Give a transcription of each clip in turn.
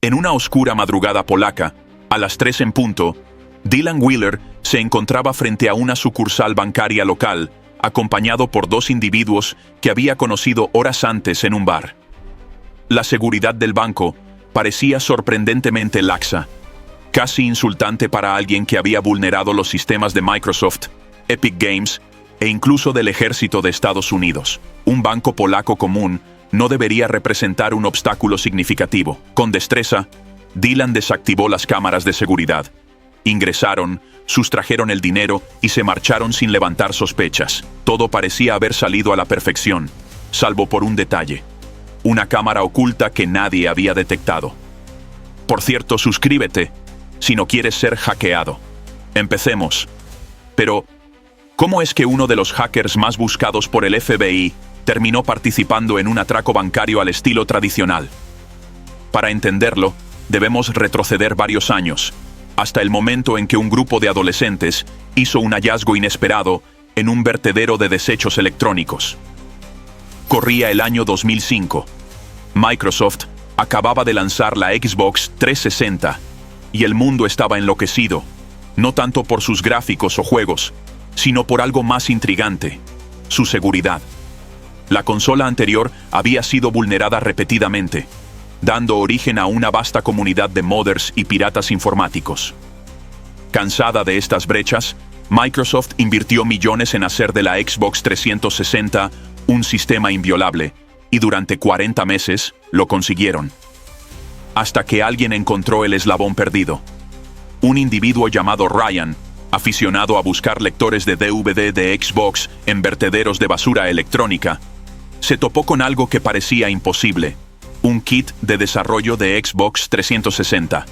En una oscura madrugada polaca, a las 3 en punto, Dylan Wheeler se encontraba frente a una sucursal bancaria local, acompañado por dos individuos que había conocido horas antes en un bar. La seguridad del banco parecía sorprendentemente laxa, casi insultante para alguien que había vulnerado los sistemas de Microsoft, Epic Games e incluso del ejército de Estados Unidos. Un banco polaco común no debería representar un obstáculo significativo. Con destreza, Dylan desactivó las cámaras de seguridad. Ingresaron, sustrajeron el dinero y se marcharon sin levantar sospechas. Todo parecía haber salido a la perfección, salvo por un detalle: una cámara oculta que nadie había detectado. Por cierto, suscríbete si no quieres ser hackeado. Empecemos. Pero, ¿cómo es que uno de los hackers más buscados por el FBI terminó participando en un atraco bancario al estilo tradicional? Para entenderlo, debemos retroceder varios años, hasta el momento en que un grupo de adolescentes hizo un hallazgo inesperado en un vertedero de desechos electrónicos. Corría el año 2005. Microsoft acababa de lanzar la Xbox 360 y el mundo estaba enloquecido, no tanto por sus gráficos o juegos, sino por algo más intrigante: su seguridad. La consola anterior había sido vulnerada repetidamente, dando origen a una vasta comunidad de modders y piratas informáticos. Cansada de estas brechas, Microsoft invirtió millones en hacer de la Xbox 360 un sistema inviolable, y durante 40 meses lo consiguieron. Hasta que alguien encontró el eslabón perdido. Un individuo llamado Ryan, aficionado a buscar lectores de DVD de Xbox en vertederos de basura electrónica, se topó con algo que parecía imposible: un kit de desarrollo de Xbox 360.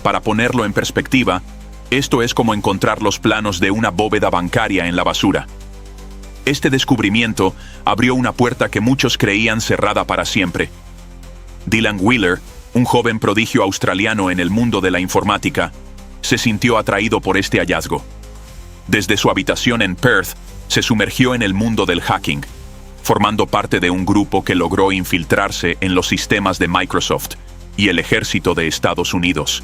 Para ponerlo en perspectiva, esto es como encontrar los planos de una bóveda bancaria en la basura. Este descubrimiento abrió una puerta que muchos creían cerrada para siempre. Dylan Wheeler, un joven prodigio australiano en el mundo de la informática, se sintió atraído por este hallazgo. Desde su habitación en Perth, se sumergió en el mundo del hacking, formando parte de un grupo que logró infiltrarse en los sistemas de Microsoft y el ejército de Estados Unidos,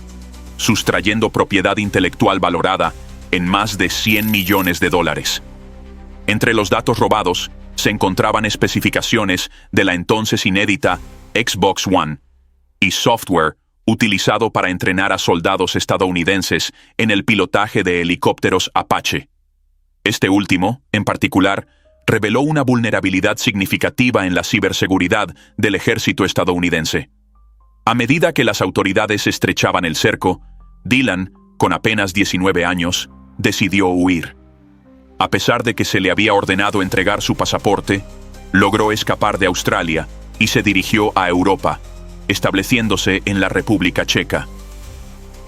sustrayendo propiedad intelectual valorada en más de $100 millones. Entre los datos robados se encontraban especificaciones de la entonces inédita Xbox One y software utilizado para entrenar a soldados estadounidenses en el pilotaje de helicópteros Apache. Este último, en particular, reveló una vulnerabilidad significativa en la ciberseguridad del ejército estadounidense. A medida que las autoridades estrechaban el cerco, Dylan, con apenas 19 años, decidió huir. A pesar de que se le había ordenado entregar su pasaporte, logró escapar de Australia y se dirigió a Europa, estableciéndose en la República Checa.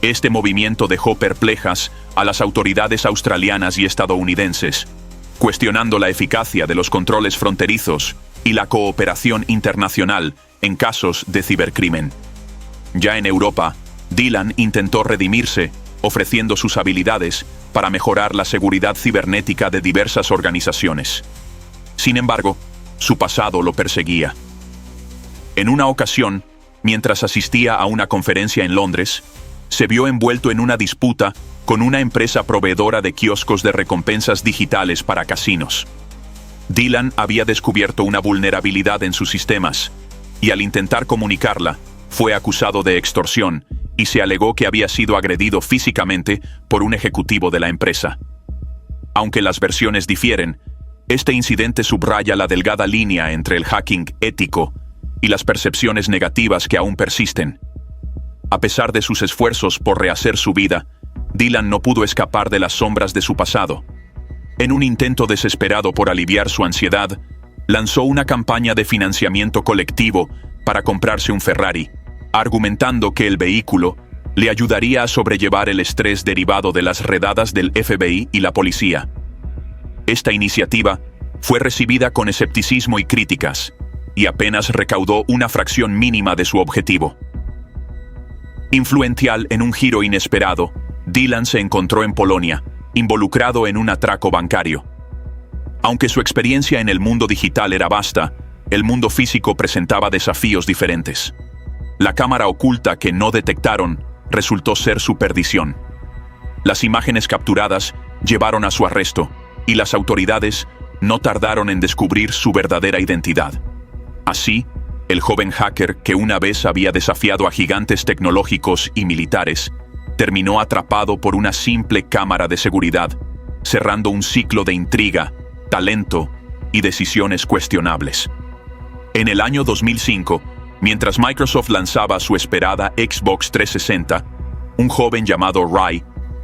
Este movimiento dejó perplejas a las autoridades australianas y estadounidenses, cuestionando la eficacia de los controles fronterizos y la cooperación internacional en casos de cibercrimen. Ya en Europa, Dylan intentó redimirse, ofreciendo sus habilidades para mejorar la seguridad cibernética de diversas organizaciones. Sin embargo, su pasado lo perseguía. En una ocasión, mientras asistía a una conferencia en Londres, se vio envuelto en una disputa con una empresa proveedora de kioscos de recompensas digitales para casinos. Dylan había descubierto una vulnerabilidad en sus sistemas, y al intentar comunicarla, fue acusado de extorsión y se alegó que había sido agredido físicamente por un ejecutivo de la empresa. Aunque las versiones difieren, este incidente subraya la delgada línea entre el hacking ético y las percepciones negativas que aún persisten. A pesar de sus esfuerzos por rehacer su vida, Dylan no pudo escapar de las sombras de su pasado. En un intento desesperado por aliviar su ansiedad, lanzó una campaña de financiamiento colectivo para comprarse un Ferrari, argumentando que el vehículo le ayudaría a sobrellevar el estrés derivado de las redadas del FBI y la policía. Esta iniciativa fue recibida con escepticismo y críticas, y apenas recaudó una fracción mínima de su objetivo. Influencial en un giro inesperado, Dylan se encontró en Polonia, involucrado en un atraco bancario. Aunque su experiencia en el mundo digital era vasta, el mundo físico presentaba desafíos diferentes. La cámara oculta que no detectaron resultó ser su perdición. Las imágenes capturadas llevaron a su arresto, y las autoridades no tardaron en descubrir su verdadera identidad. Así, el joven hacker que una vez había desafiado a gigantes tecnológicos y militares, terminó atrapado por una simple cámara de seguridad, cerrando un ciclo de intriga, talento y decisiones cuestionables. En el año 2005, mientras Microsoft lanzaba su esperada Xbox 360, un joven llamado Ray,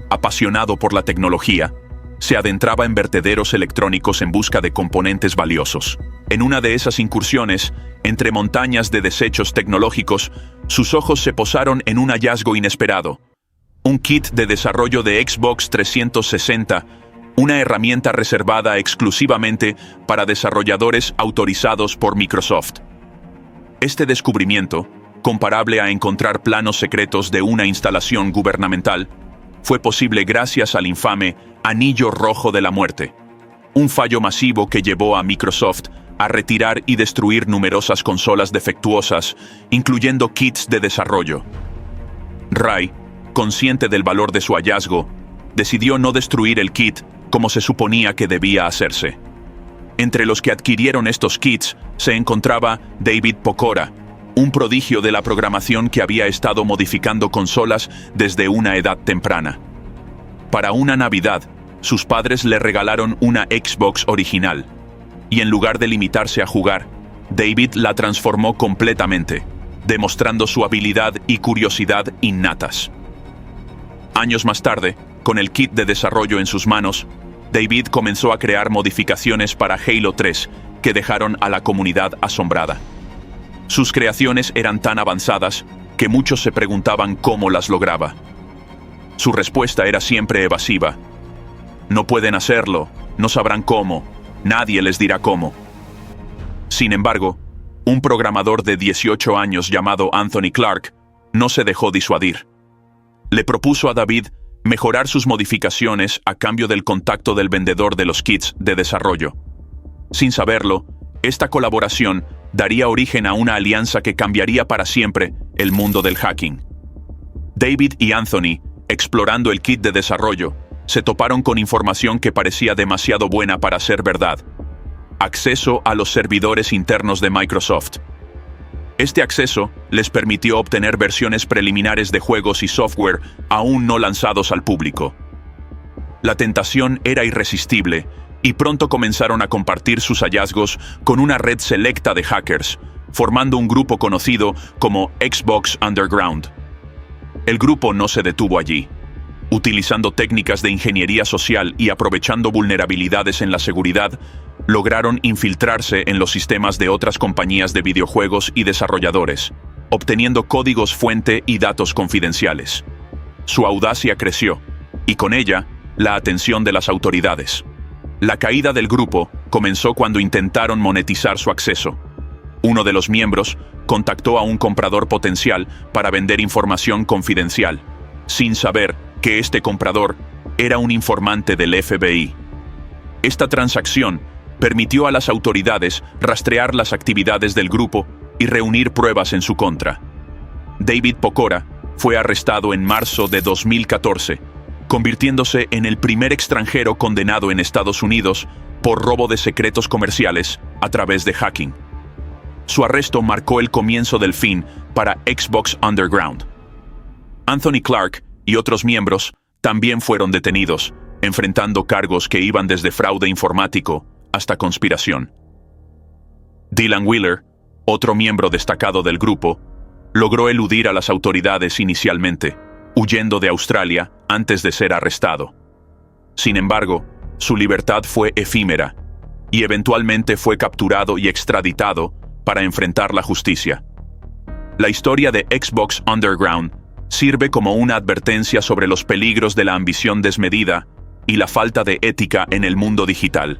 apasionado por la tecnología, se adentraba en vertederos electrónicos en busca de componentes valiosos. En una de esas incursiones, entre montañas de desechos tecnológicos, sus ojos se posaron en un hallazgo inesperado: un kit de desarrollo de Xbox 360, una herramienta reservada exclusivamente para desarrolladores autorizados por Microsoft. Este descubrimiento, comparable a encontrar planos secretos de una instalación gubernamental, fue posible gracias al infame Anillo Rojo de la Muerte, un fallo masivo que llevó a Microsoft a retirar y destruir numerosas consolas defectuosas, incluyendo kits de desarrollo. Ray, consciente del valor de su hallazgo, decidió no destruir el kit como se suponía que debía hacerse. Entre los que adquirieron estos kits se encontraba David Pokora, un prodigio de la programación que había estado modificando consolas desde una edad temprana. Para una Navidad, sus padres le regalaron una Xbox original, y en lugar de limitarse a jugar, David la transformó completamente, demostrando su habilidad y curiosidad innatas. Años más tarde, con el kit de desarrollo en sus manos, David comenzó a crear modificaciones para Halo 3 que dejaron a la comunidad asombrada. Sus creaciones eran tan avanzadas que muchos se preguntaban cómo las lograba. Su respuesta era siempre evasiva: no pueden hacerlo, no sabrán cómo, nadie les dirá cómo. Sin embargo, un programador de 18 años llamado Anthony Clark no se dejó disuadir. Le propuso a David mejorar sus modificaciones a cambio del contacto del vendedor de los kits de desarrollo. Sin saberlo, esta colaboración daría origen a una alianza que cambiaría para siempre el mundo del hacking. David y Anthony, explorando el kit de desarrollo, se toparon con información que parecía demasiado buena para ser verdad: acceso a los servidores internos de Microsoft. Este acceso les permitió obtener versiones preliminares de juegos y software aún no lanzados al público. La tentación era irresistible, y pronto comenzaron a compartir sus hallazgos con una red selecta de hackers, formando un grupo conocido como Xbox Underground. El grupo no se detuvo allí. Utilizando técnicas de ingeniería social y aprovechando vulnerabilidades en la seguridad, lograron infiltrarse en los sistemas de otras compañías de videojuegos y desarrolladores, obteniendo códigos fuente y datos confidenciales. Su audacia creció, y con ella, la atención de las autoridades. La caída del grupo comenzó cuando intentaron monetizar su acceso. Uno de los miembros contactó a un comprador potencial para vender información confidencial, sin saber que este comprador era un informante del FBI. Esta transacción permitió a las autoridades rastrear las actividades del grupo y reunir pruebas en su contra. David Pokora fue arrestado en marzo de 2014, convirtiéndose en el primer extranjero condenado en Estados Unidos por robo de secretos comerciales a través de hacking. Su arresto marcó el comienzo del fin para Xbox Underground. Anthony Clark y otros miembros también fueron detenidos, enfrentando cargos que iban desde fraude informático hasta conspiración. Dylan Wheeler, otro miembro destacado del grupo, logró eludir a las autoridades inicialmente, huyendo de Australia antes de ser arrestado. Sin embargo, su libertad fue efímera, y eventualmente fue capturado y extraditado para enfrentar la justicia. La historia de Xbox Underground sirve como una advertencia sobre los peligros de la ambición desmedida y la falta de ética en el mundo digital.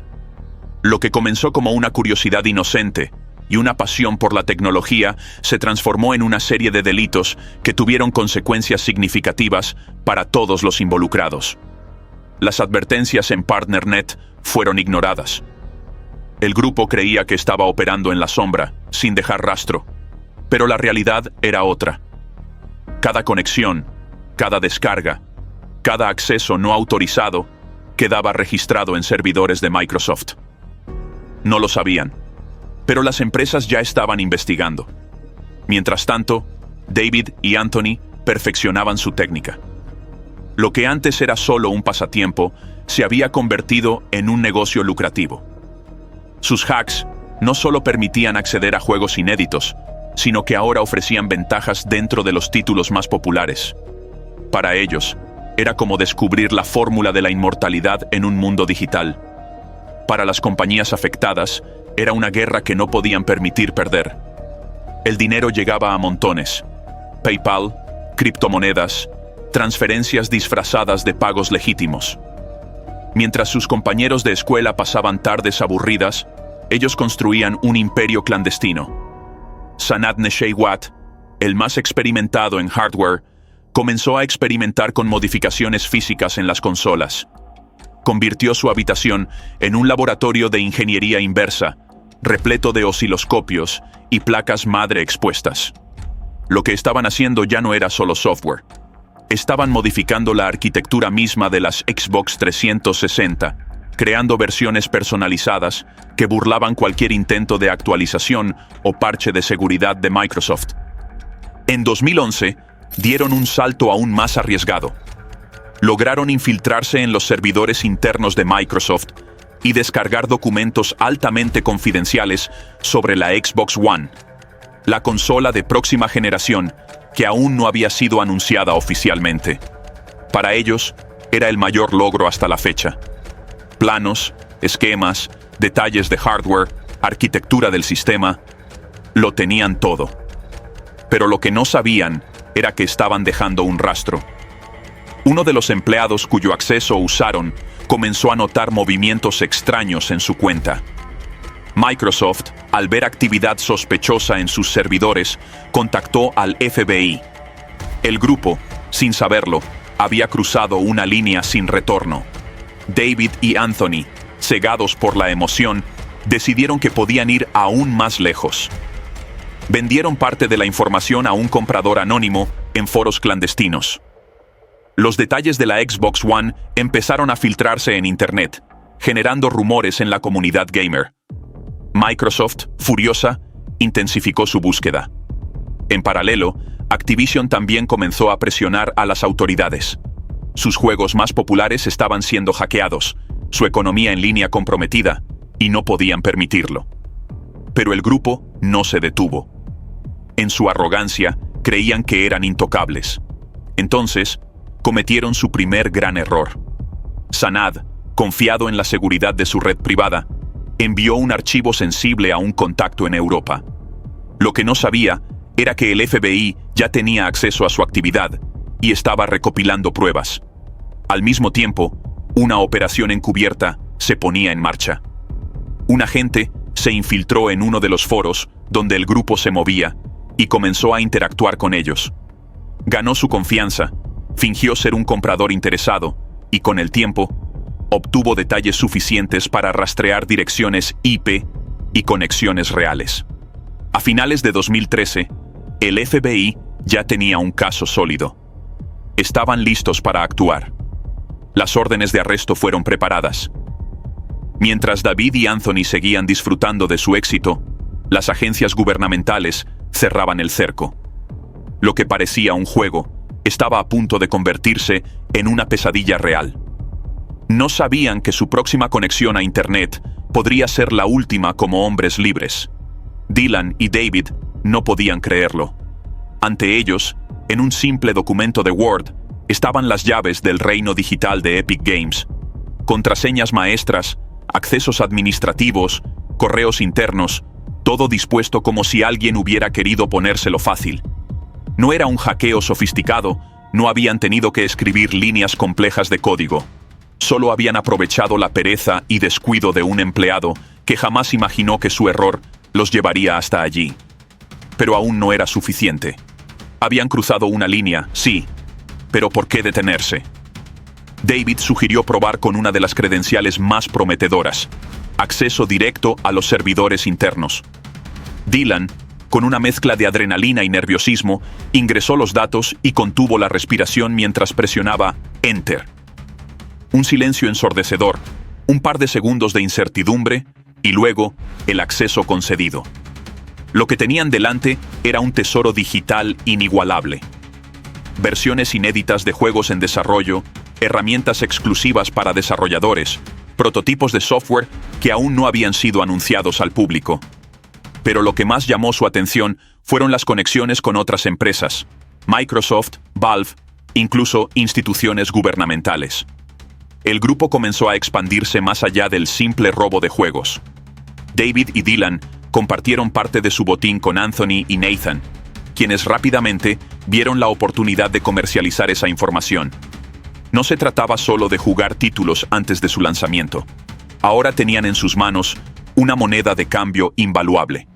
Lo que comenzó como una curiosidad inocente y una pasión por la tecnología se transformó en una serie de delitos que tuvieron consecuencias significativas para todos los involucrados. Las advertencias en PartnerNet fueron ignoradas. El grupo creía que estaba operando en la sombra, sin dejar rastro. Pero la realidad era otra. Cada conexión, cada descarga, cada acceso no autorizado quedaba registrado en servidores de Microsoft. No lo sabían, pero las empresas ya estaban investigando. Mientras tanto, David y Anthony perfeccionaban su técnica. Lo que antes era solo un pasatiempo se había convertido en un negocio lucrativo. Sus hacks no solo permitían acceder a juegos inéditos, sino que ahora ofrecían ventajas dentro de los títulos más populares. Para ellos, era como descubrir la fórmula de la inmortalidad en un mundo digital. Para las compañías afectadas, era una guerra que no podían permitir perder. El dinero llegaba a montones. PayPal, criptomonedas, transferencias disfrazadas de pagos legítimos. Mientras sus compañeros de escuela pasaban tardes aburridas, ellos construían un imperio clandestino. Sanad Nesheiwat, el más experimentado en hardware, comenzó a experimentar con modificaciones físicas en las consolas. Convirtió su habitación en un laboratorio de ingeniería inversa, repleto de osciloscopios y placas madre expuestas. Lo que estaban haciendo ya no era solo software. Estaban modificando la arquitectura misma de las Xbox 360, creando versiones personalizadas que burlaban cualquier intento de actualización o parche de seguridad de Microsoft. En 2011, dieron un salto aún más arriesgado. Lograron infiltrarse en los servidores internos de Microsoft y descargar documentos altamente confidenciales sobre la Xbox One, la consola de próxima generación que aún no había sido anunciada oficialmente. Para ellos, era el mayor logro hasta la fecha. Planos, esquemas, detalles de hardware, arquitectura del sistema, lo tenían todo. Pero lo que no sabían era que estaban dejando un rastro. Uno de los empleados cuyo acceso usaron comenzó a notar movimientos extraños en su cuenta. Microsoft, al ver actividad sospechosa en sus servidores, contactó al FBI. El grupo, sin saberlo, había cruzado una línea sin retorno. David y Anthony, cegados por la emoción, decidieron que podían ir aún más lejos. Vendieron parte de la información a un comprador anónimo en foros clandestinos. Los detalles de la Xbox One empezaron a filtrarse en Internet, generando rumores en la comunidad gamer. Microsoft, furiosa, intensificó su búsqueda. En paralelo, Activision también comenzó a presionar a las autoridades. Sus juegos más populares estaban siendo hackeados, su economía en línea comprometida, y no podían permitirlo. Pero el grupo no se detuvo. En su arrogancia, creían que eran intocables. Entonces, cometieron su primer gran error. Sanad, confiado en la seguridad de su red privada, envió un archivo sensible a un contacto en Europa. Lo que no sabía era que el FBI ya tenía acceso a su actividad y estaba recopilando pruebas. Al mismo tiempo, una operación encubierta se ponía en marcha. Un agente se infiltró en uno de los foros donde el grupo se movía y comenzó a interactuar con ellos. Ganó su confianza, fingió ser un comprador interesado y con el tiempo obtuvo detalles suficientes para rastrear direcciones IP y conexiones reales. A finales de 2013, el FBI ya tenía un caso sólido. Estaban listos para actuar. Las órdenes de arresto fueron preparadas. Mientras David y Anthony seguían disfrutando de su éxito, las agencias gubernamentales cerraban el cerco. Lo que parecía un juego estaba a punto de convertirse en una pesadilla real. No sabían que su próxima conexión a Internet podría ser la última como hombres libres. Dylan y David no podían creerlo. Ante ellos, en un simple documento de Word, estaban las llaves del reino digital de Epic Games. Contraseñas maestras, accesos administrativos, correos internos, todo dispuesto como si alguien hubiera querido ponérselo fácil. No era un hackeo sofisticado, no habían tenido que escribir líneas complejas de código. Solo habían aprovechado la pereza y descuido de un empleado que jamás imaginó que su error los llevaría hasta allí. Pero aún no era suficiente. Habían cruzado una línea, sí, pero ¿por qué detenerse? David sugirió probar con una de las credenciales más prometedoras: acceso directo a los servidores internos. Dylan con una mezcla de adrenalina y nerviosismo, ingresó los datos y contuvo la respiración mientras presionaba Enter. Un silencio ensordecedor, un par de segundos de incertidumbre y luego el acceso concedido. Lo que tenían delante era un tesoro digital inigualable. Versiones inéditas de juegos en desarrollo, herramientas exclusivas para desarrolladores, prototipos de software que aún no habían sido anunciados al público. Pero lo que más llamó su atención fueron las conexiones con otras empresas, Microsoft, Valve, incluso instituciones gubernamentales. El grupo comenzó a expandirse más allá del simple robo de juegos. David y Dylan compartieron parte de su botín con Anthony y Nathan, quienes rápidamente vieron la oportunidad de comercializar esa información. No se trataba solo de jugar títulos antes de su lanzamiento. Ahora tenían en sus manos una moneda de cambio invaluable.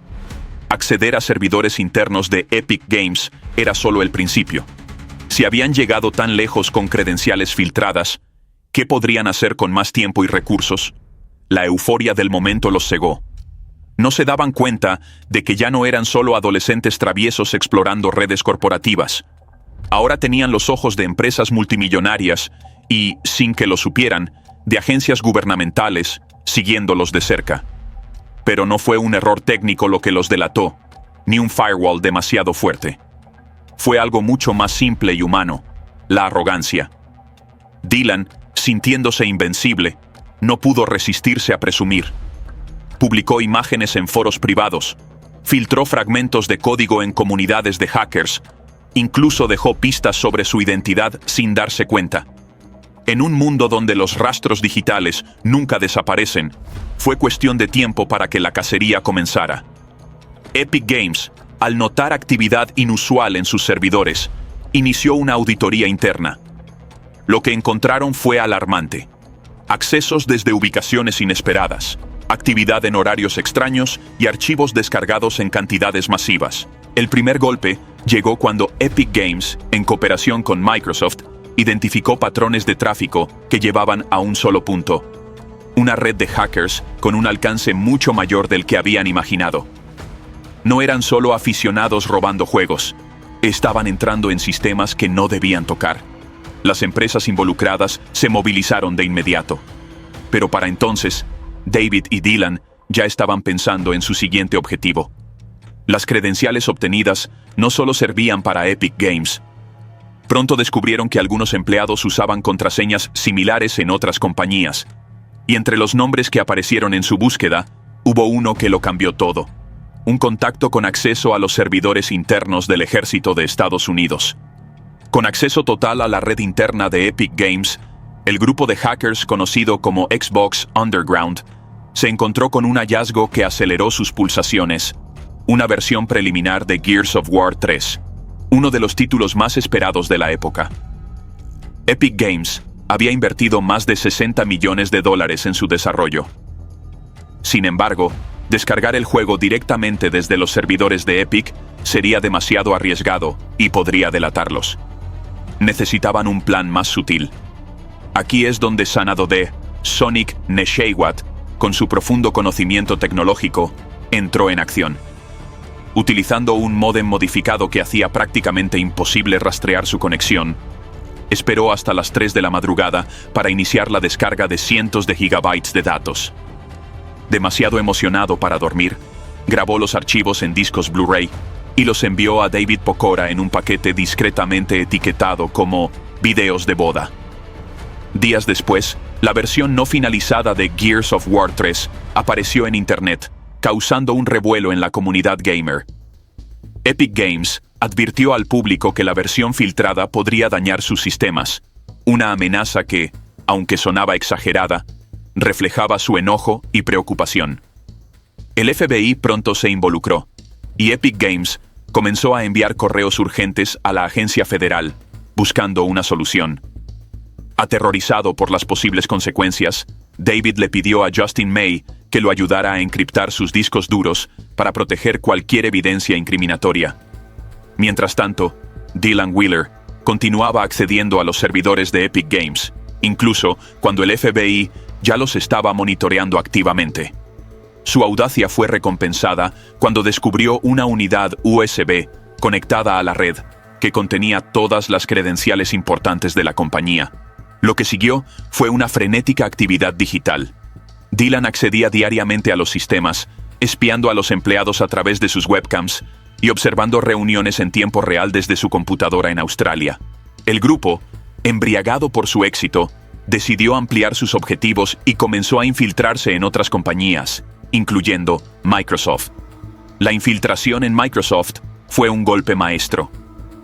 Acceder a servidores internos de Epic Games era solo el principio. Si habían llegado tan lejos con credenciales filtradas, ¿qué podrían hacer con más tiempo y recursos? La euforia del momento los cegó. No se daban cuenta de que ya no eran solo adolescentes traviesos explorando redes corporativas. Ahora tenían los ojos de empresas multimillonarias y, sin que lo supieran, de agencias gubernamentales, siguiéndolos de cerca. Pero no fue un error técnico lo que los delató, ni un firewall demasiado fuerte. Fue algo mucho más simple y humano, la arrogancia. Dylan, sintiéndose invencible, no pudo resistirse a presumir. Publicó imágenes en foros privados, filtró fragmentos de código en comunidades de hackers, incluso dejó pistas sobre su identidad sin darse cuenta. En un mundo donde los rastros digitales nunca desaparecen, fue cuestión de tiempo para que la cacería comenzara. Epic Games, al notar actividad inusual en sus servidores, inició una auditoría interna. Lo que encontraron fue alarmante. Accesos desde ubicaciones inesperadas, actividad en horarios extraños y archivos descargados en cantidades masivas. El primer golpe llegó cuando Epic Games, en cooperación con Microsoft, identificó patrones de tráfico que llevaban a un solo punto: una red de hackers con un alcance mucho mayor del que habían imaginado. No eran solo aficionados robando juegos, estaban entrando en sistemas que no debían tocar. Las empresas involucradas se movilizaron de inmediato. Pero para entonces, David y Dylan ya estaban pensando en su siguiente objetivo. Las credenciales obtenidas no solo servían para Epic Games. Pronto descubrieron que algunos empleados usaban contraseñas similares en otras compañías, y entre los nombres que aparecieron en su búsqueda, hubo uno que lo cambió todo: un contacto con acceso a los servidores internos del Ejército de Estados Unidos. Con acceso total a la red interna de Epic Games, el grupo de hackers conocido como Xbox Underground se encontró con un hallazgo que aceleró sus pulsaciones: una versión preliminar de Gears of War 3, uno de los títulos más esperados de la época. Epic Games había invertido más de $60 millones en su desarrollo. Sin embargo, descargar el juego directamente desde los servidores de Epic sería demasiado arriesgado y podría delatarlos. Necesitaban un plan más sutil. Aquí es donde Sanado-D, Sonic Nesheiwat, con su profundo conocimiento tecnológico, entró en acción. Utilizando un módem modificado que hacía prácticamente imposible rastrear su conexión, esperó hasta las 3 de la madrugada para iniciar la descarga de cientos de gigabytes de datos. Demasiado emocionado para dormir, grabó los archivos en discos Blu-ray y los envió a David Pokora en un paquete discretamente etiquetado como videos de boda. Días después, la versión no finalizada de Gears of War 3 apareció en Internet, causando un revuelo en la comunidad gamer. Epic Games advirtió al público que la versión filtrada podría dañar sus sistemas, una amenaza que, aunque sonaba exagerada, reflejaba su enojo y preocupación. El FBI pronto se involucró, y Epic Games comenzó a enviar correos urgentes a la agencia federal, buscando una solución. Aterrorizado por las posibles consecuencias, David le pidió a Justin May que lo ayudara a encriptar sus discos duros para proteger cualquier evidencia incriminatoria. Mientras tanto, Dylan Wheeler continuaba accediendo a los servidores de Epic Games, incluso cuando el FBI ya los estaba monitoreando activamente. Su audacia fue recompensada cuando descubrió una unidad USB conectada a la red que contenía todas las credenciales importantes de la compañía. Lo que siguió fue una frenética actividad digital. Dylan accedía diariamente a los sistemas, espiando a los empleados a través de sus webcams y observando reuniones en tiempo real desde su computadora en Australia. El grupo, embriagado por su éxito, decidió ampliar sus objetivos y comenzó a infiltrarse en otras compañías, incluyendo Microsoft. La infiltración en Microsoft fue un golpe maestro.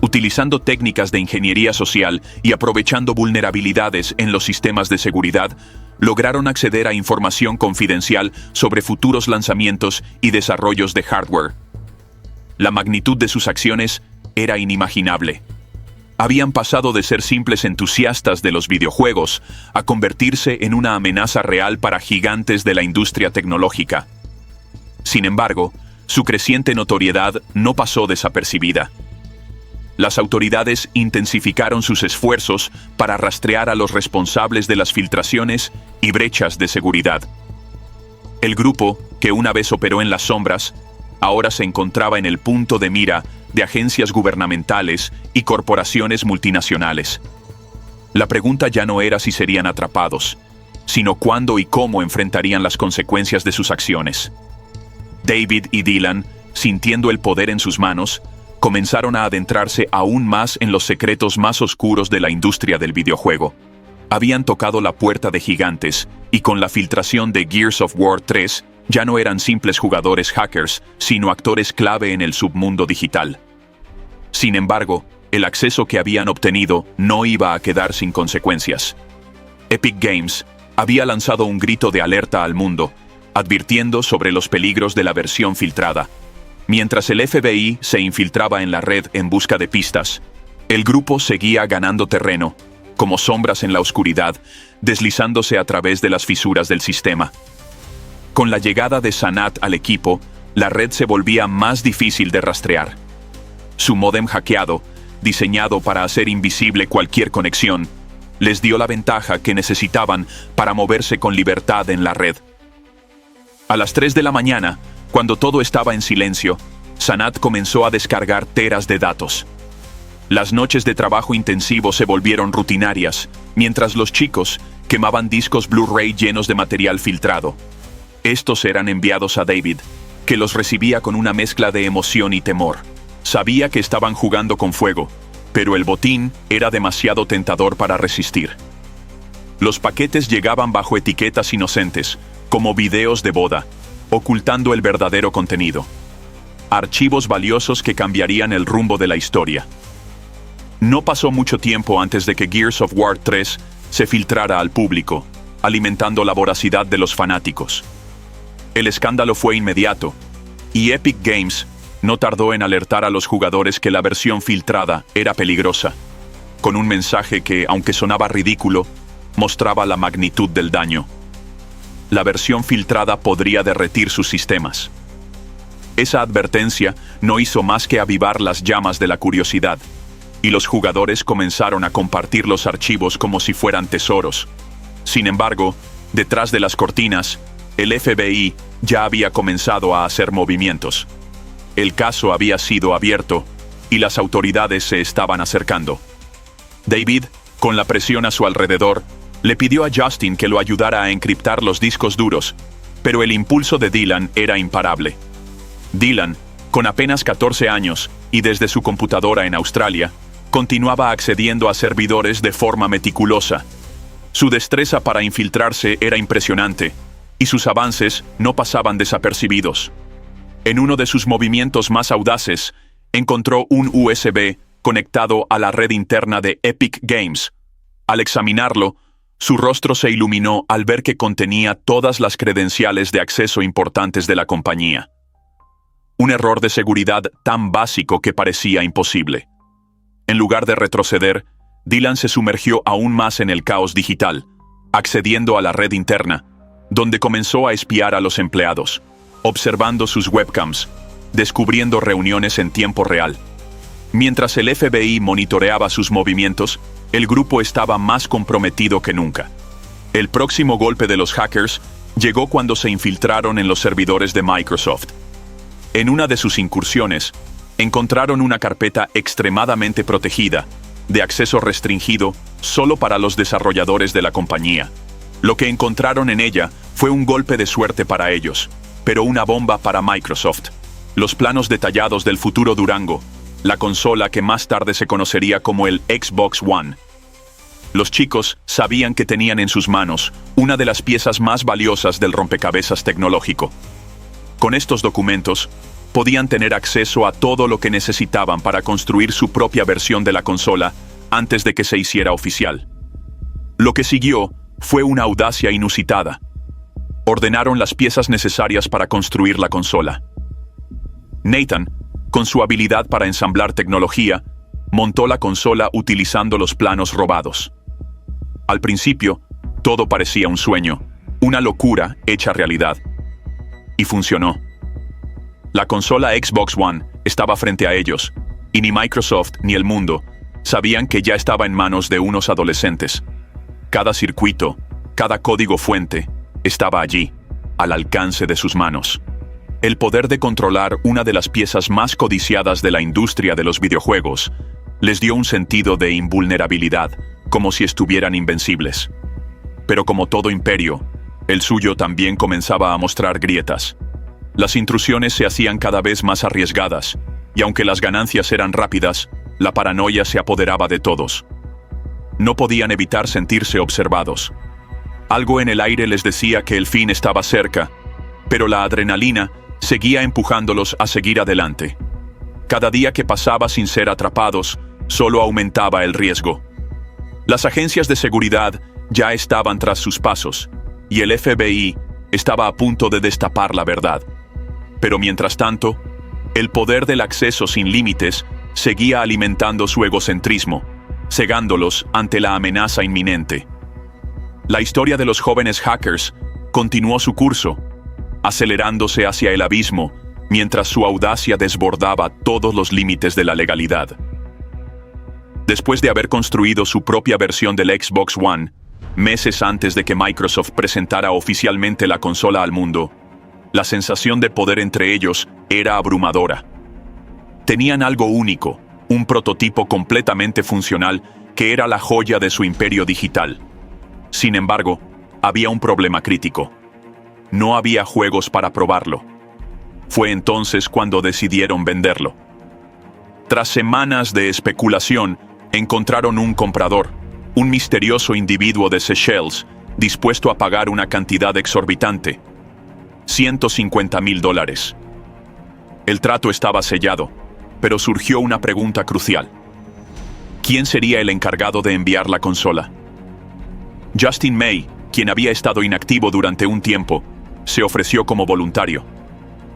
Utilizando técnicas de ingeniería social y aprovechando vulnerabilidades en los sistemas de seguridad, lograron acceder a información confidencial sobre futuros lanzamientos y desarrollos de hardware. La magnitud de sus acciones era inimaginable. Habían pasado de ser simples entusiastas de los videojuegos a convertirse en una amenaza real para gigantes de la industria tecnológica. Sin embargo, su creciente notoriedad no pasó desapercibida. Las autoridades intensificaron sus esfuerzos para rastrear a los responsables de las filtraciones y brechas de seguridad. El grupo, que una vez operó en las sombras, ahora se encontraba en el punto de mira de agencias gubernamentales y corporaciones multinacionales. La pregunta ya no era si serían atrapados, sino cuándo y cómo enfrentarían las consecuencias de sus acciones. David y Dylan, sintiendo el poder en sus manos, comenzaron a adentrarse aún más en los secretos más oscuros de la industria del videojuego. Habían tocado la puerta de gigantes, y con la filtración de Gears of War 3, ya no eran simples jugadores hackers, sino actores clave en el submundo digital. Sin embargo, el acceso que habían obtenido no iba a quedar sin consecuencias. Epic Games había lanzado un grito de alerta al mundo, advirtiendo sobre los peligros de la versión filtrada. Mientras el FBI se infiltraba en la red en busca de pistas, el grupo seguía ganando terreno, como sombras en la oscuridad, deslizándose a través de las fisuras del sistema. Con la llegada de Sanat al equipo, la red se volvía más difícil de rastrear. Su módem hackeado, diseñado para hacer invisible cualquier conexión, les dio la ventaja que necesitaban para moverse con libertad en la red. A las 3 de la mañana, cuando todo estaba en silencio, Sanat comenzó a descargar teras de datos. Las noches de trabajo intensivo se volvieron rutinarias, mientras los chicos quemaban discos Blu-ray llenos de material filtrado. Estos eran enviados a David, que los recibía con una mezcla de emoción y temor. Sabía que estaban jugando con fuego, pero el botín era demasiado tentador para resistir. Los paquetes llegaban bajo etiquetas inocentes, como videos de boda, ocultando el verdadero contenido. Archivos valiosos que cambiarían el rumbo de la historia. No pasó mucho tiempo antes de que Gears of War 3 se filtrara al público, alimentando la voracidad de los fanáticos. El escándalo fue inmediato, y Epic Games no tardó en alertar a los jugadores que la versión filtrada era peligrosa, con un mensaje que, aunque sonaba ridículo, mostraba la magnitud del daño. La versión filtrada podría derretir sus sistemas. Esa advertencia no hizo más que avivar las llamas de la curiosidad, y los jugadores comenzaron a compartir los archivos como si fueran tesoros. Sin embargo, detrás de las cortinas, el FBI ya había comenzado a hacer movimientos. El caso había sido abierto, y las autoridades se estaban acercando. David, con la presión a su alrededor, le pidió a Justin que lo ayudara a encriptar los discos duros, pero el impulso de Dylan era imparable. Dylan, con apenas 14 años y desde su computadora en Australia, continuaba accediendo a servidores de forma meticulosa. Su destreza para infiltrarse era impresionante, y sus avances no pasaban desapercibidos. En uno de sus movimientos más audaces, encontró un USB conectado a la red interna de Epic Games. Al examinarlo, su rostro se iluminó al ver que contenía todas las credenciales de acceso importantes de la compañía. Un error de seguridad tan básico que parecía imposible. En lugar de retroceder, Dylan se sumergió aún más en el caos digital, accediendo a la red interna, donde comenzó a espiar a los empleados, observando sus webcams, descubriendo reuniones en tiempo real. Mientras el FBI monitoreaba sus movimientos, el grupo estaba más comprometido que nunca. El próximo golpe de los hackers llegó cuando se infiltraron en los servidores de Microsoft. En una de sus incursiones, encontraron una carpeta extremadamente protegida, de acceso restringido solo para los desarrolladores de la compañía. Lo que encontraron en ella fue un golpe de suerte para ellos, pero una bomba para Microsoft. Los planos detallados del futuro Durango, la consola que más tarde se conocería como el Xbox One. Los chicos sabían que tenían en sus manos una de las piezas más valiosas del rompecabezas tecnológico. Con estos documentos, podían tener acceso a todo lo que necesitaban para construir su propia versión de la consola antes de que se hiciera oficial. Lo que siguió fue una audacia inusitada. Ordenaron las piezas necesarias para construir la consola. Nathan, con su habilidad para ensamblar tecnología, montó la consola utilizando los planos robados. Al principio, todo parecía un sueño, una locura hecha realidad. Y funcionó. La consola Xbox One estaba frente a ellos, y ni Microsoft ni el mundo sabían que ya estaba en manos de unos adolescentes. Cada circuito, cada código fuente, estaba allí, al alcance de sus manos. El poder de controlar una de las piezas más codiciadas de la industria de los videojuegos les dio un sentido de invulnerabilidad, como si estuvieran invencibles. Pero como todo imperio, el suyo también comenzaba a mostrar grietas. Las intrusiones se hacían cada vez más arriesgadas, y aunque las ganancias eran rápidas, la paranoia se apoderaba de todos. No podían evitar sentirse observados. Algo en el aire les decía que el fin estaba cerca, pero la adrenalina seguía empujándolos a seguir adelante. Cada día que pasaba sin ser atrapados, solo aumentaba el riesgo. Las agencias de seguridad ya estaban tras sus pasos, y el FBI estaba a punto de destapar la verdad. Pero mientras tanto, el poder del acceso sin límites seguía alimentando su egocentrismo, cegándolos ante la amenaza inminente. La historia de los jóvenes hackers continuó su curso, acelerándose hacia el abismo, mientras su audacia desbordaba todos los límites de la legalidad. Después de haber construido su propia versión del Xbox One, meses antes de que Microsoft presentara oficialmente la consola al mundo, la sensación de poder entre ellos era abrumadora. Tenían algo único, un prototipo completamente funcional que era la joya de su imperio digital. Sin embargo, había un problema crítico. No había juegos para probarlo. Fue entonces cuando decidieron venderlo. Tras semanas de especulación, encontraron un comprador, un misterioso individuo de Seychelles, dispuesto a pagar una cantidad exorbitante, $150,000. El trato estaba sellado, pero surgió una pregunta crucial. ¿Quién sería el encargado de enviar la consola? Justin May, quien había estado inactivo durante un tiempo, se ofreció como voluntario.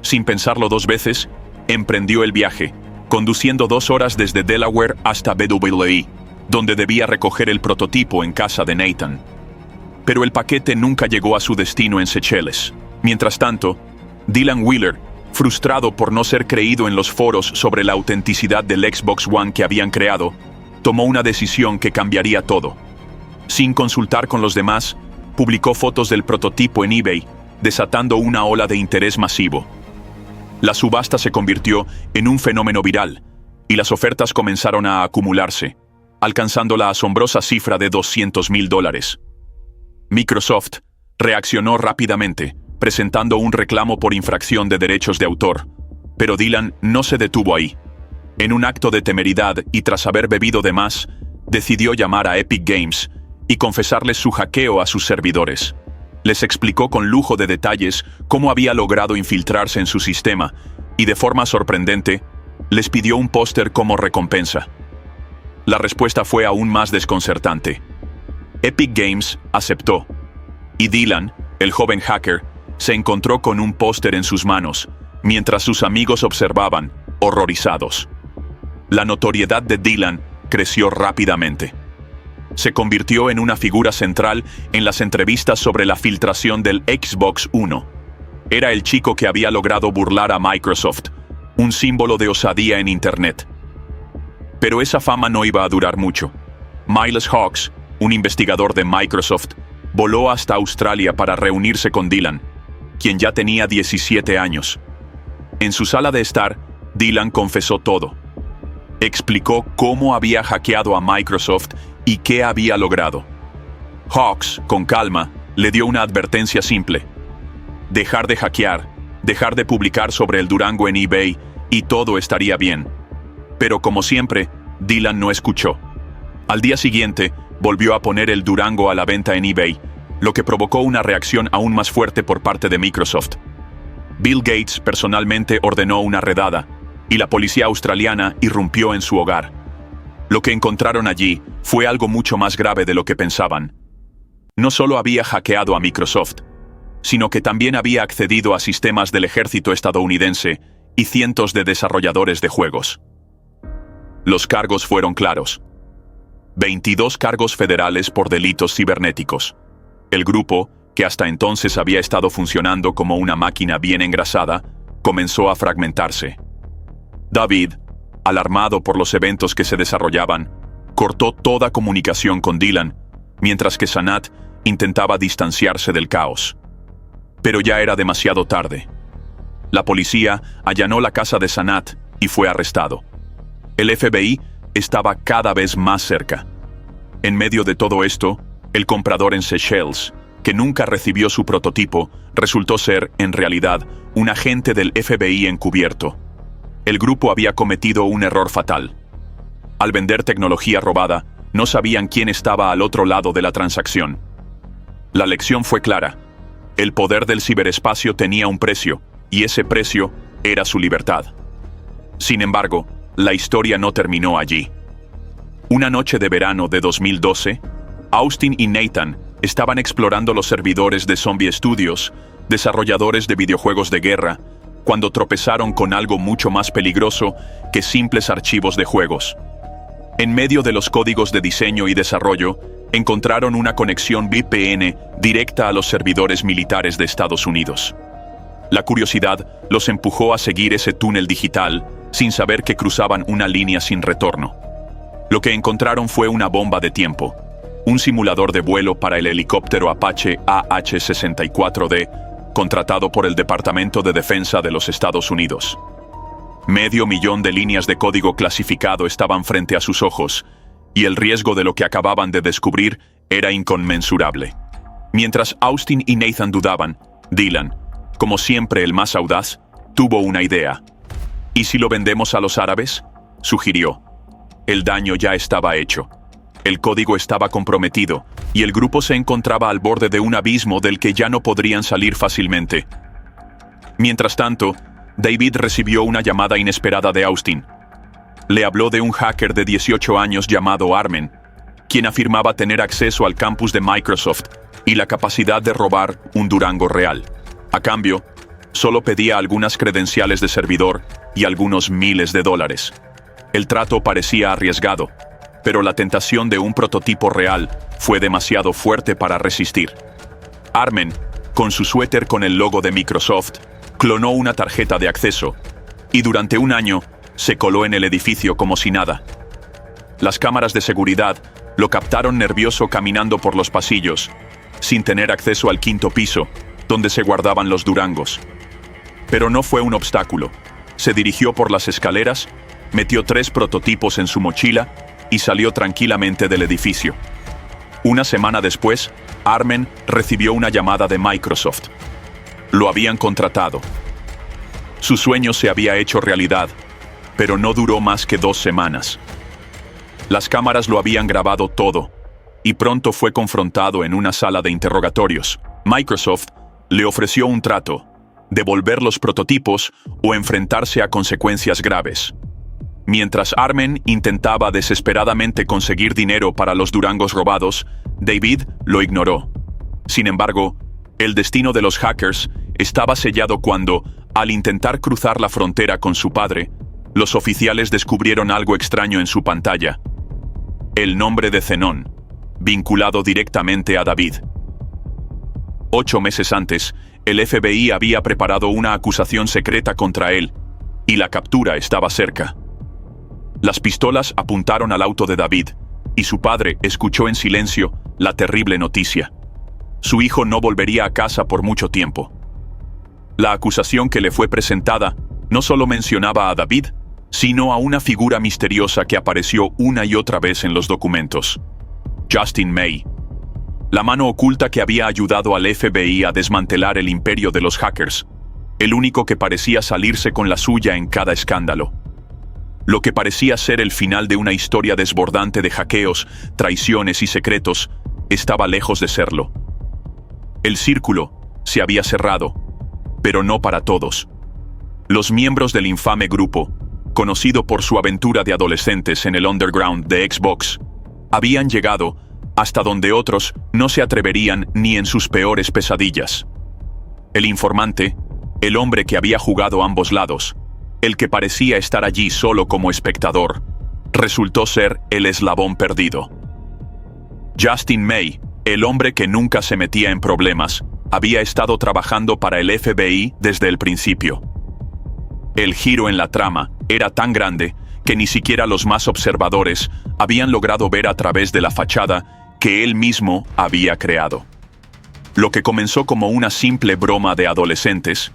Sin pensarlo dos veces, emprendió el viaje, conduciendo 2 horas desde Delaware hasta BWI, donde debía recoger el prototipo en casa de Nathan. Pero el paquete nunca llegó a su destino en Seychelles. Mientras tanto, Dylan Wheeler, frustrado por no ser creído en los foros sobre la autenticidad del Xbox One que habían creado, tomó una decisión que cambiaría todo. Sin consultar con los demás, publicó fotos del prototipo en eBay, desatando una ola de interés masivo. La subasta se convirtió en un fenómeno viral, y las ofertas comenzaron a acumularse, alcanzando la asombrosa cifra de $200,000. Microsoft reaccionó rápidamente, presentando un reclamo por infracción de derechos de autor, pero Dylan no se detuvo ahí. En un acto de temeridad y tras haber bebido de más, decidió llamar a Epic Games y confesarles su hackeo a sus servidores. Les explicó con lujo de detalles cómo había logrado infiltrarse en su sistema y, de forma sorprendente, les pidió un póster como recompensa. La respuesta fue aún más desconcertante. Epic Games aceptó, y Dylan, el joven hacker, se encontró con un póster en sus manos, mientras sus amigos observaban, horrorizados. La notoriedad de Dylan creció rápidamente. Se convirtió en una figura central en las entrevistas sobre la filtración del Xbox One. Era el chico que había logrado burlar a Microsoft, un símbolo de osadía en Internet. Pero esa fama no iba a durar mucho. Miles Hawks, un investigador de Microsoft, voló hasta Australia para reunirse con Dylan, quien ya tenía 17 años. En su sala de estar, Dylan confesó todo. Explicó cómo había hackeado a Microsoft y qué había logrado. Hawks, con calma, le dio una advertencia simple: dejar de hackear, dejar de publicar sobre el Durango en eBay y todo estaría bien. Pero como siempre, Dylan no escuchó. Al día siguiente, volvió a poner el Durango a la venta en eBay, lo que provocó una reacción aún más fuerte por parte de Microsoft. Bill Gates personalmente ordenó una redada, y la policía australiana irrumpió en su hogar. Lo que encontraron allí fue algo mucho más grave de lo que pensaban. No solo había hackeado a Microsoft, sino que también había accedido a sistemas del ejército estadounidense y cientos de desarrolladores de juegos. Los cargos fueron claros: 22 cargos federales por delitos cibernéticos. El grupo, que hasta entonces había estado funcionando como una máquina bien engrasada, comenzó a fragmentarse. David, alarmado por los eventos que se desarrollaban, cortó toda comunicación con Dylan, mientras que Sanat intentaba distanciarse del caos. Pero ya era demasiado tarde. La policía allanó la casa de Sanat y fue arrestado. El FBI estaba cada vez más cerca. En medio de todo esto, el comprador en Seychelles, que nunca recibió su prototipo, resultó ser, en realidad, un agente del FBI encubierto. El grupo había cometido un error fatal. Al vender tecnología robada, no sabían quién estaba al otro lado de la transacción. La lección fue clara: el poder del ciberespacio tenía un precio, y ese precio era su libertad. Sin embargo, la historia no terminó allí. Una noche de verano de 2012, Austin y Nathan estaban explorando los servidores de Zombie Studios, desarrolladores de videojuegos de guerra, cuando tropezaron con algo mucho más peligroso que simples archivos de juegos. En medio de los códigos de diseño y desarrollo, encontraron una conexión VPN directa a los servidores militares de Estados Unidos. La curiosidad los empujó a seguir ese túnel digital, sin saber que cruzaban una línea sin retorno. Lo que encontraron fue una bomba de tiempo, un simulador de vuelo para el helicóptero Apache AH-64D, contratado por el Departamento de Defensa de los Estados Unidos. 500,000 de líneas de código clasificado estaban frente a sus ojos, y el riesgo de lo que acababan de descubrir era inconmensurable. Mientras Austin y Nathan dudaban, Dylan, como siempre el más audaz, tuvo una idea. ¿Y si lo vendemos a los árabes?, sugirió. El daño ya estaba hecho. El código estaba comprometido, y el grupo se encontraba al borde de un abismo del que ya no podrían salir fácilmente. Mientras tanto, David recibió una llamada inesperada de Austin. Le habló de un hacker de 18 años llamado Armen, quien afirmaba tener acceso al campus de Microsoft y la capacidad de robar un Durango real. A cambio, solo pedía algunas credenciales de servidor y algunos miles de dólares. El trato parecía arriesgado, pero la tentación de un prototipo real fue demasiado fuerte para resistir. Armen, con su suéter con el logo de Microsoft, clonó una tarjeta de acceso y durante un año se coló en el edificio como si nada. Las cámaras de seguridad lo captaron nervioso caminando por los pasillos, sin tener acceso al 5º piso, donde se guardaban los Durangos. Pero no fue un obstáculo. Se dirigió por las escaleras, metió 3 prototipos en su mochila y salió tranquilamente del edificio. Una semana después, Armen recibió una llamada de Microsoft. Lo habían contratado. Su sueño se había hecho realidad, pero no duró más que 2 semanas. Las cámaras lo habían grabado todo, y pronto fue confrontado en una sala de interrogatorios. Microsoft le ofreció un trato: devolver los prototipos o enfrentarse a consecuencias graves. Mientras Armen intentaba desesperadamente conseguir dinero para los Durangos robados, David lo ignoró. Sin embargo, el destino de los hackers estaba sellado cuando, al intentar cruzar la frontera con su padre, los oficiales descubrieron algo extraño en su pantalla: el nombre de Zenón, vinculado directamente a David. 8 meses antes, el FBI había preparado una acusación secreta contra él, y la captura estaba cerca. Las pistolas apuntaron al auto de David, y su padre escuchó en silencio la terrible noticia. su hijo no volvería a casa por mucho tiempo. La acusación que le fue presentada no solo mencionaba a David, sino a una figura misteriosa que apareció una y otra vez en los documentos: Justin May, la mano oculta que había ayudado al FBI a desmantelar el imperio de los hackers, el único que parecía salirse con la suya en cada escándalo. Lo que parecía ser el final de una historia desbordante de hackeos, traiciones y secretos, estaba lejos de serlo. El círculo se había cerrado, pero no para todos. Los miembros del infame grupo, conocido por su aventura de adolescentes en el underground de Xbox, habían llegado hasta donde otros no se atreverían ni en sus peores pesadillas. El informante, el hombre que había jugado ambos lados, el que parecía estar allí solo como espectador, resultó ser el eslabón perdido. Justin May, el hombre que nunca se metía en problemas, había estado trabajando para el FBI desde el principio. El giro en la trama era tan grande que ni siquiera los más observadores habían logrado ver a través de la fachada que él mismo había creado. Lo que comenzó como una simple broma de adolescentes,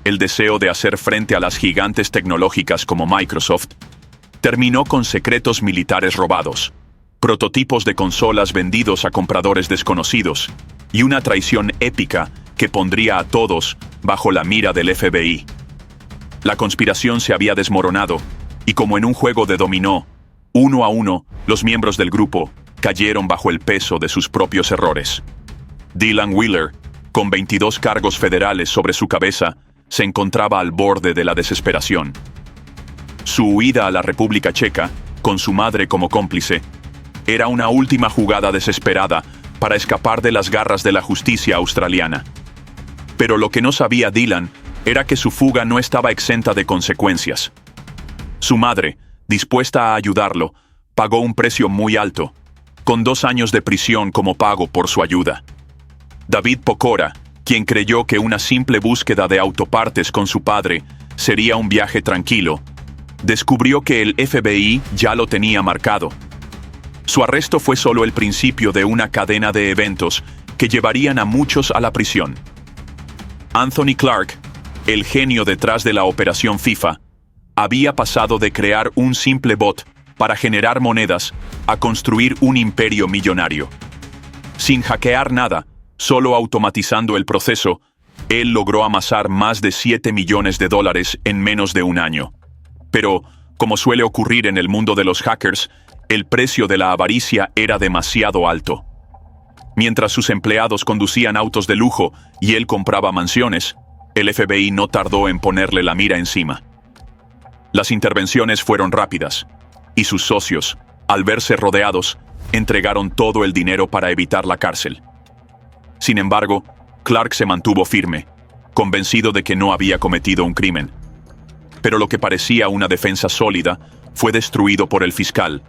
el deseo de hacer frente a las gigantes tecnológicas como Microsoft, terminó con secretos militares robados, prototipos de consolas vendidos a compradores desconocidos y una traición épica que pondría a todos bajo la mira del FBI. La conspiración se había desmoronado y, como en un juego de dominó, uno a uno, los miembros del grupo cayeron bajo el peso de sus propios errores. Dylan Wheeler, con 22 cargos federales sobre su cabeza, se encontraba al borde de la desesperación. Su huida a la República Checa, con su madre como cómplice, era una última jugada desesperada para escapar de las garras de la justicia australiana. Pero lo que no sabía Dylan era que su fuga no estaba exenta de consecuencias. Su madre, dispuesta a ayudarlo, pagó un precio muy alto, con 2 años de prisión como pago por su ayuda. David Pokora, quien creyó que una simple búsqueda de autopartes con su padre sería un viaje tranquilo, descubrió que el FBI ya lo tenía marcado. Su arresto fue solo el principio de una cadena de eventos que llevarían a muchos a la prisión. Anthony Clark, el genio detrás de la operación FIFA, había pasado de crear un simple bot para generar monedas a construir un imperio millonario. Sin hackear nada, solo automatizando el proceso, él logró amasar más de $7 millones en menos de un año. Pero, como suele ocurrir en el mundo de los hackers, el precio de la avaricia era demasiado alto. Mientras sus empleados conducían autos de lujo y él compraba mansiones, el FBI no tardó en ponerle la mira encima. Las intervenciones fueron rápidas, y sus socios, al verse rodeados, entregaron todo el dinero para evitar la cárcel. Sin embargo, Clark se mantuvo firme, convencido de que no había cometido un crimen. Pero lo que parecía una defensa sólida fue destruido por el fiscal,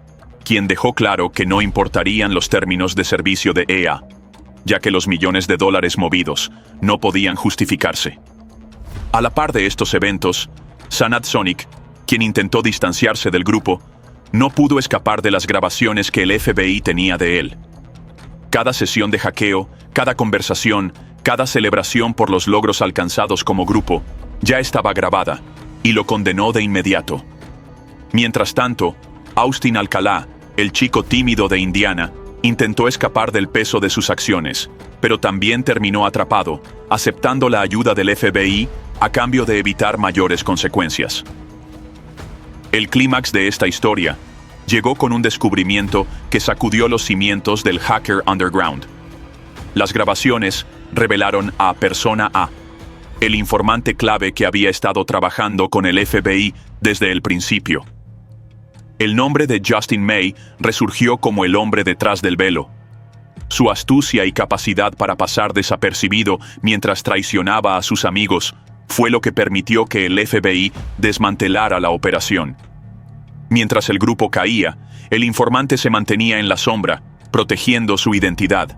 quien dejó claro que no importarían los términos de servicio de EA, ya que los millones de dólares movidos no podían justificarse. A la par de estos eventos, Sanat Sonic, quien intentó distanciarse del grupo, no pudo escapar de las grabaciones que el FBI tenía de él. Cada sesión de hackeo, cada conversación, cada celebración por los logros alcanzados como grupo, ya estaba grabada, y lo condenó de inmediato. Mientras tanto, Austin Alcalá, el chico tímido de Indiana, intentó escapar del peso de sus acciones, pero también terminó atrapado, aceptando la ayuda del FBI a cambio de evitar mayores consecuencias. El clímax de esta historia llegó con un descubrimiento que sacudió los cimientos del hacker underground. Las grabaciones revelaron a Persona A, el informante clave que había estado trabajando con el FBI desde el principio. El nombre de Justin May resurgió como el hombre detrás del velo. Su astucia y capacidad para pasar desapercibido mientras traicionaba a sus amigos fue lo que permitió que el FBI desmantelara la operación. Mientras el grupo caía, el informante se mantenía en la sombra, protegiendo su identidad.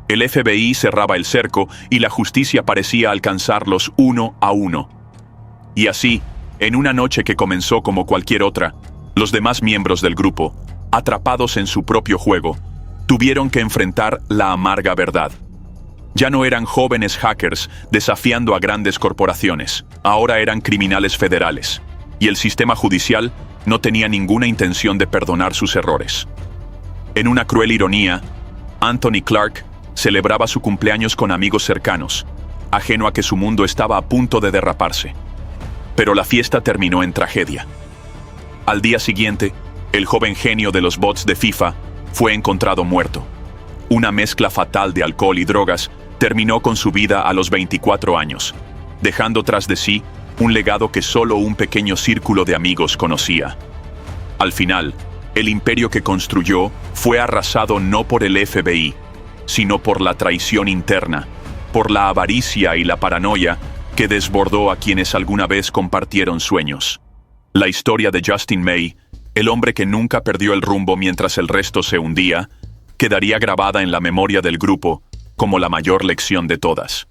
El FBI cerraba el cerco y la justicia parecía alcanzarlos uno a uno. Y así, en una noche que comenzó como cualquier otra, los demás miembros del grupo, atrapados en su propio juego, tuvieron que enfrentar la amarga verdad. Ya no eran jóvenes hackers desafiando a grandes corporaciones, ahora eran criminales federales, y el sistema judicial no tenía ninguna intención de perdonar sus errores. En una cruel ironía, Anthony Clark celebraba su cumpleaños con amigos cercanos, ajeno a que su mundo estaba a punto de derraparse. Pero la fiesta terminó en tragedia. Al día siguiente, el joven genio de los bots de FIFA fue encontrado muerto. Una mezcla fatal de alcohol y drogas terminó con su vida a los 24 años, dejando tras de sí un legado que solo un pequeño círculo de amigos conocía. Al final, el imperio que construyó fue arrasado no por el FBI, sino por la traición interna, por la avaricia y la paranoia que desbordó a quienes alguna vez compartieron sueños. La historia de Justin May, el hombre que nunca perdió el rumbo mientras el resto se hundía, quedaría grabada en la memoria del grupo como la mayor lección de todas.